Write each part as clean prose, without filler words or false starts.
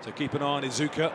So keep an eye on Izuka.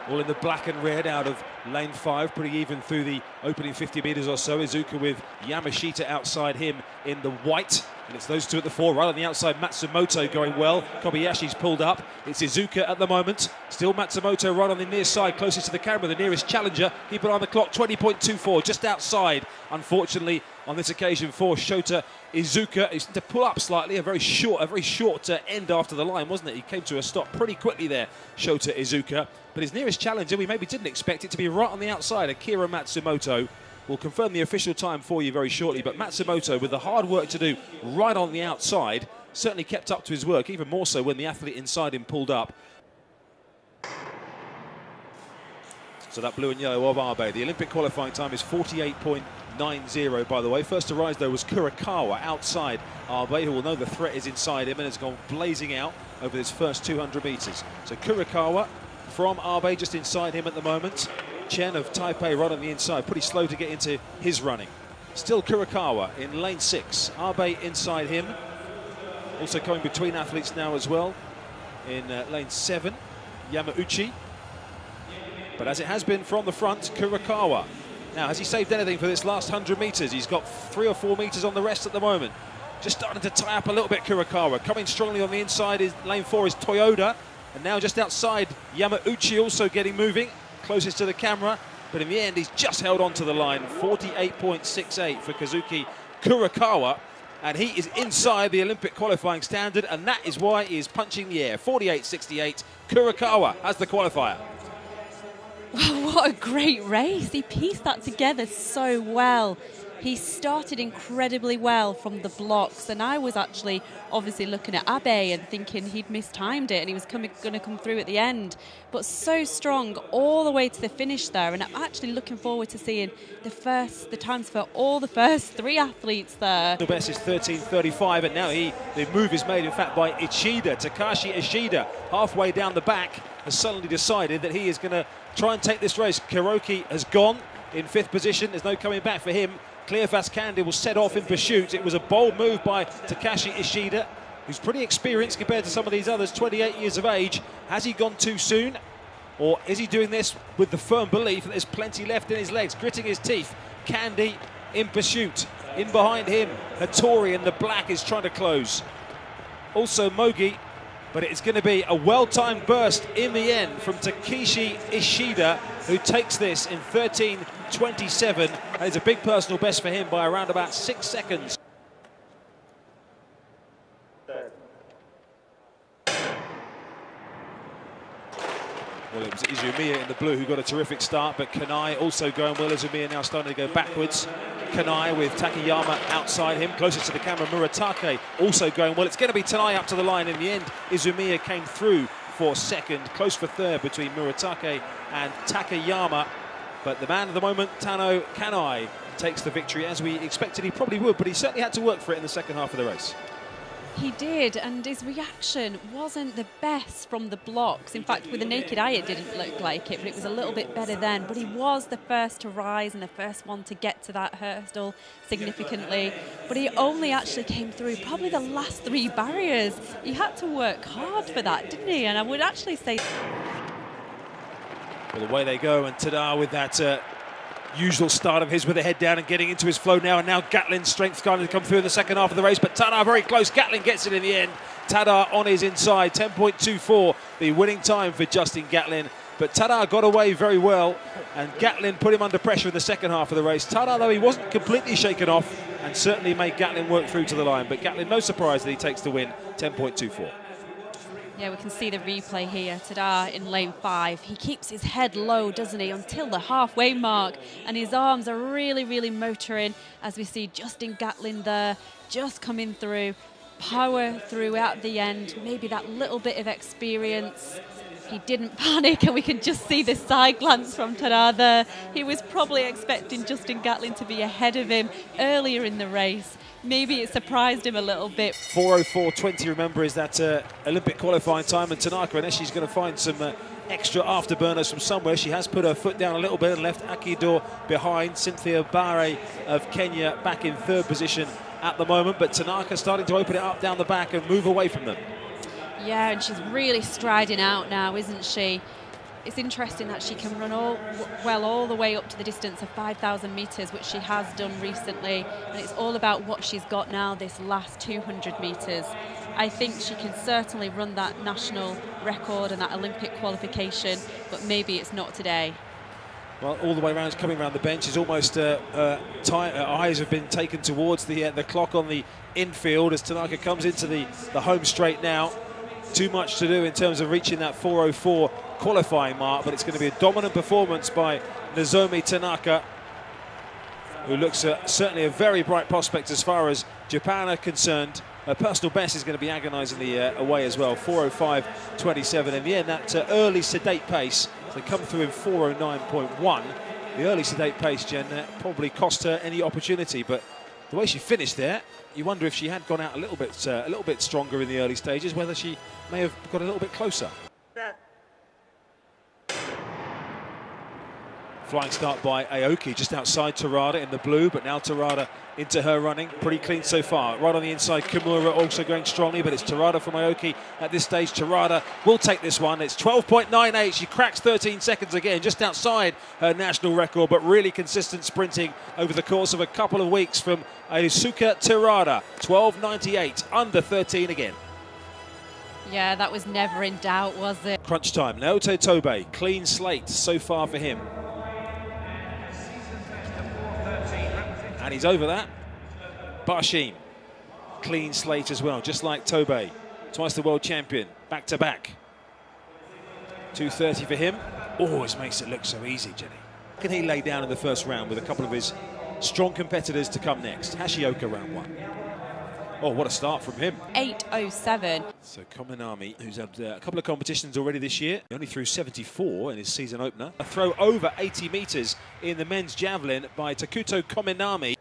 All in the black and red out of lane 5, pretty even through the opening 50 metres or so. Izuka with Yamashita outside him in the white. And it's those two at the 4, right on the outside. Matsumoto going well. Kobayashi's pulled up. It's Izuka at the moment. Still Matsumoto right on the near side, closest to the camera, the nearest challenger. Keep an eye on the clock, 20.24, just outside. Unfortunately, on this occasion for Shota Izuka, he's to pull up slightly. A very short end after the line, wasn't it? He came to a stop pretty quickly there, Shota Izuka. But his nearest challenger, we maybe didn't expect it to be right on the outside. Akira Matsumoto. We'll confirm the official time for you very shortly, but Matsumoto, with the hard work to do right on the outside, certainly kept up to his work, even more so when the athlete inside him pulled up. So that blue and yellow of Abe. The Olympic qualifying time is 48.90, by the way. First to rise, though, was Kurakawa outside Abe, who will know the threat is inside him and has gone blazing out over this first 200 metres. So Kurakawa from Abe just inside him at the moment. Chen of Taipei right on the inside, pretty slow to get into his running. Still Kurakawa in lane 6, Abe inside him. Also coming between athletes now as well in lane 7, Yamauchi. But as it has been from the front, Kurakawa. Now, has he saved anything for this last 100 metres? He's got 3 or 4 metres on the rest at the moment. Just starting to tie up a little bit, Kurakawa. Coming strongly on the inside is lane 4 is Toyoda. And now just outside, Yamauchi also getting moving. Closest to the camera, but in the end he's just held on to the line. 48.68 for Kazuki Kurakawa, and he is inside the Olympic qualifying standard, and that is why he is punching the air. 48.68, Kurakawa has the qualifier. Wow, what a great race. He pieced that together so well. He started incredibly well from the blocks, and I was actually obviously looking at Abe and thinking he'd mistimed it and he was going to come through at the end. But so strong all the way to the finish there, and I'm actually looking forward to seeing the times for all the first 3 athletes there. The best is 13.35, and now the move is made, in fact, by Ishida. Takashi Ishida, halfway down the back, has suddenly decided that he is going to try and take this race. Kuroki has gone in 5th position. There's no coming back for him. Cleophas Kandi will set off in pursuit. It was a bold move by Takashi Ishida, who's pretty experienced compared to some of these others, 28 years of age. Has he gone too soon? Or is he doing this with the firm belief that there's plenty left in his legs, gritting his teeth? Kandi in pursuit. In behind him, Hattori in the black is trying to close. Also Mogi, but it's going to be a well-timed burst in the end from Takeshi Ishida, who takes this in 13.27. That is a big personal best for him by around about 6 seconds. Well, it was Izumiya in the blue who got a terrific start, but Kanai also going well. Izumiya now starting to go backwards. Kanai with Takayama outside him, closest to the camera. Muratake also going well. It's going to be Tanai up to the line in the end. Izumiya came through for second, close for third between Muratake and Takayama. But the man of the moment, Tano Kanai, takes the victory as we expected he probably would, but he certainly had to work for it in the second half of the race. He did, and his reaction wasn't the best from the blocks. In fact, with the naked eye, it didn't look like it, but it was a little bit better then. But he was the first to rise and the first one to get to that hurdle significantly. But he only actually came through probably the last 3 barriers. He had to work hard for that, didn't he? And I would actually say... Well, away they go, and Tada with that usual start of his with the head down and getting into his flow now, and now Gatlin's strength starting to come through in the second half of the race, but Tada very close. Gatlin gets it in the end. Tada on his inside, 10.24, the winning time for Justin Gatlin. But Tada got away very well, and Gatlin put him under pressure in the second half of the race. Tada, though, he wasn't completely shaken off and certainly made Gatlin work through to the line. But Gatlin, no surprise that he takes the win, 10.24. Yeah, we can see the replay here. Tada in lane 5. He keeps his head low, doesn't he, until the halfway mark. And his arms are really, really motoring as we see Justin Gatlin there just coming through. Power throughout the end. Maybe that little bit of experience. He didn't panic, and we can just see the side glance from Tada there. He was probably expecting Justin Gatlin to be ahead of him earlier in the race. Maybe it surprised him a little bit. 4:04.20, remember, is that Olympic qualifying time, and Tanaka Aneshi's going to find some extra afterburners from somewhere. She has put her foot down a little bit and left Akido behind. Cynthia Bare of Kenya back in 3rd position at the moment, but Tanaka starting to open it up down the back and move away from them. Yeah, and she's really striding out now, isn't she? It's interesting that she can run all the way up to the distance of 5,000 metres, which she has done recently, and it's all about what she's got now this last 200 metres. I think she can certainly run that national record and that Olympic qualification, but maybe it's not today. Well, all the way around, coming around the bench, is almost eyes have been taken towards the clock on the infield as Tanaka comes into the home straight now. Too much to do in terms of reaching that 4:04 qualifying mark, but it's going to be a dominant performance by Nozomi Tanaka, who looks certainly a very bright prospect as far as Japan are concerned. Her personal best is going to be agonisingly away as well, 4:05.27. In the end, that early sedate pace, they come through in 4:09.1. The early sedate pace, Jen, probably cost her any opportunity, but the way she finished there, you wonder if she had gone out a little bit stronger in the early stages, whether she may have got a little bit closer. Flying start by Aoki just outside Terada in the blue, but now Terada into her running. Pretty clean so far. Right on the inside, Kimura also going strongly, but it's Terada from Aoki at this stage. Terada will take this one. It's 12.98. She cracks 13 seconds again, just outside her national record, but really consistent sprinting over the course of a couple of weeks from Asuka Terada. 12.98, under 13 again. Yeah, that was never in doubt, was it? Crunch time. Naoto Tobe, clean slate so far for him. And he's over that. Barshim, clean slate as well, just like Tobe. Twice the world champion, back to back. 2:30 for him. Always makes it look so easy, Jenny. Can he lay down in the first round with a couple of his strong competitors to come next? Hashioka round one. Oh, what a start from him. 8:07. So Kominami, who's had a couple of competitions already this year, he only threw 74 in his season opener. A throw over 80 metres in the men's javelin by Takuto Kominami.